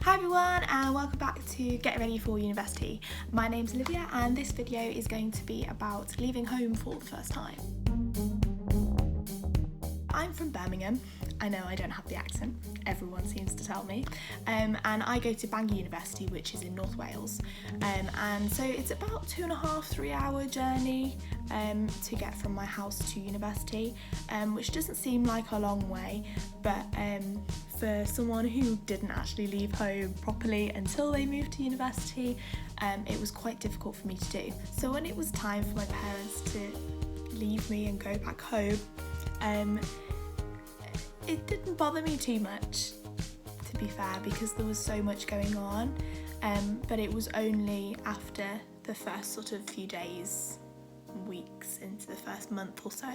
Hi everyone and welcome back to Get Ready for University. My name's Olivia and this video is going to be about leaving home for the first time. I'm from Birmingham. I know I don't have the accent, everyone seems to tell me, and I go to Bangor University, which is in North Wales, and so it's about 2.5-3 hour journey to get from my house to university, which doesn't seem like a long way, but for someone who didn't actually leave home properly until they moved to university, it was quite difficult for me to do. So when it was time for my parents to leave me and go back home, it didn't bother me too much, to be fair, because there was so much going on, but it was only after the first sort of few days, weeks into the first month or so,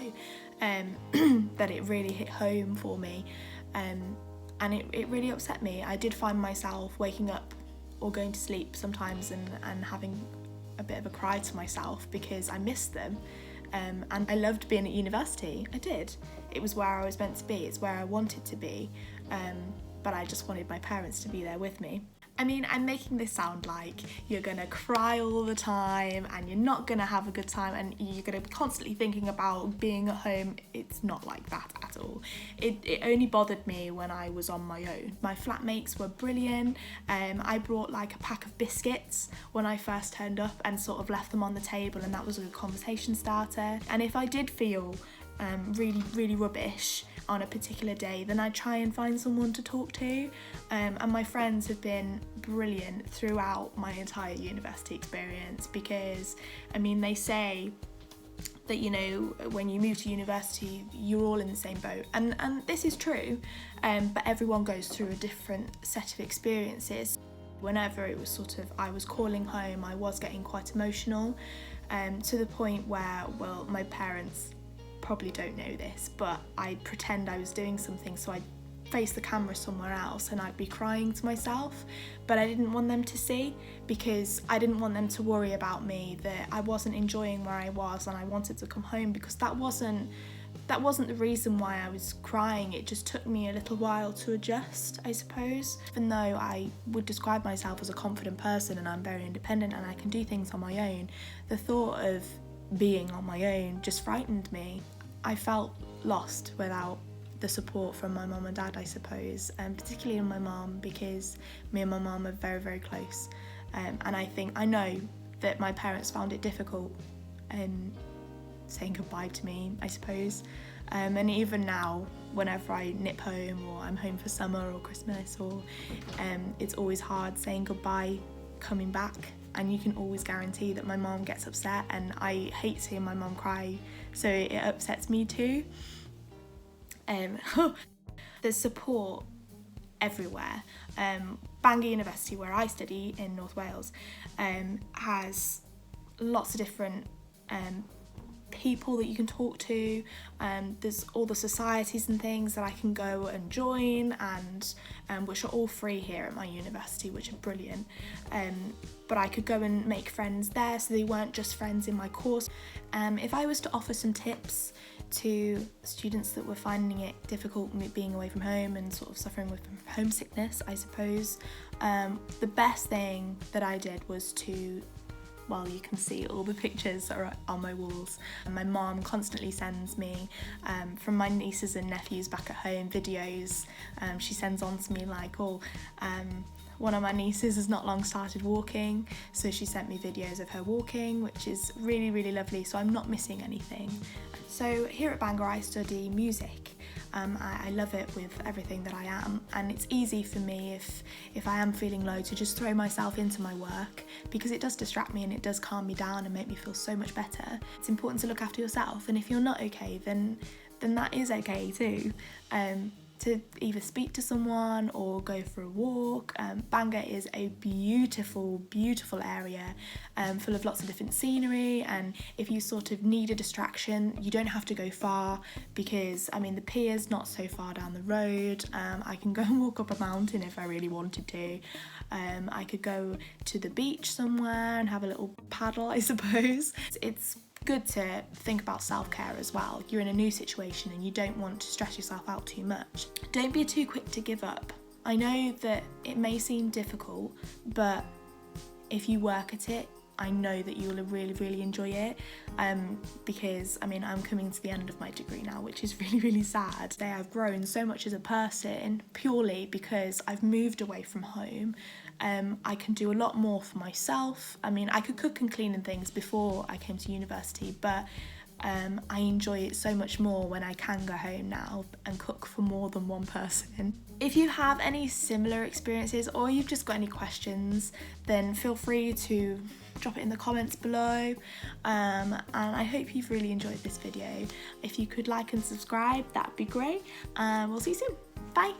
that it really hit home for me, and it really upset me. I did find myself waking up or going to sleep sometimes and having a bit of a cry to myself because I missed them. And I loved being at university, I did. It was where I was meant to be, it's where I wanted to be, but I just wanted my parents to be there with me. I mean, I'm making this sound like you're gonna cry all the time and you're not gonna have a good time and you're gonna be constantly thinking about being at home. It's not like that at all. It only bothered me when I was on my own. My flatmates were brilliant. I brought like a pack of biscuits when I first turned up and sort of left them on the table, and that was a good conversation starter. And if I did feel really rubbish on a particular day, then I try and find someone to talk to, and my friends have been brilliant throughout my entire university experience, because I mean, they say that, you know, when you move to university you're all in the same boat, and this is true, but everyone goes through a different set of experiences. Whenever it was sort of I was calling home, I was getting quite emotional, to the point where, well, my parents probably don't know this, but I'd pretend I was doing something, so I'd face the camera somewhere else and I'd be crying to myself, but I didn't want them to see, because I didn't want them to worry about me, that I wasn't enjoying where I was and I wanted to come home, because that wasn't the reason why I was crying. It just took me a little while to adjust, I suppose. Even though I would describe myself as a confident person and I'm very independent and I can do things on my own, the thought of being on my own just frightened me. I felt lost without the support from my mum and dad, I suppose, and particularly my mum, because me and my mum are very close, and I know that my parents found it difficult saying goodbye to me, I suppose, and even now whenever I nip home or I'm home for summer or Christmas, or it's always hard saying goodbye coming back, and you can always guarantee that my mum gets upset, and I hate seeing my mum cry, so it upsets me too. There's support everywhere. Bangor University, where I study in North Wales, has lots of different people that you can talk to, there's all the societies and things that I can go and join, and which are all free here at my university, which are brilliant, but I could go and make friends there, so they weren't just friends in my course. If I was to offer some tips to students that were finding it difficult being away from home and sort of suffering with homesickness, I suppose, the best thing that I did was to, well, you can see all the pictures are on my walls. My mom constantly sends me, from my nieces and nephews back at home, videos. She sends on to me like, one of my nieces has not long started walking, so she sent me videos of her walking, which is really lovely, so I'm not missing anything. So here at Bangor I study music. I love it with everything that I am, and it's easy for me if I am feeling low to just throw myself into my work, because it does distract me and it does calm me down and make me feel so much better. It's important to look after yourself, and if you're not okay, then that is okay too. To either speak to someone or go for a walk. Bangor is a beautiful area, full of lots of different scenery, and if you sort of need a distraction, you don't have to go far, because I mean the pier's not so far down the road. I can go and walk up a mountain if I really wanted to. I could go to the beach somewhere and have a little paddle, I suppose. It's good to think about self-care as well. You're in a new situation and you don't want to stress yourself out too much. Don't be too quick to give up I know that it may seem difficult, but if you work at it, I know that you'll really, really enjoy it, because I mean, I'm coming to the end of my degree now, which is really, really sad. Today I've grown so much as a person purely because I've moved away from home. I can do a lot more for myself. I mean, I could cook and clean and things before I came to university, but I enjoy it so much more when I can go home now and cook for more than one person. If you have any similar experiences or you've just got any questions, then feel free to drop it in the comments below, and I hope you've really enjoyed this video. If you could like and subscribe, that'd be great, and we'll see you soon. Bye.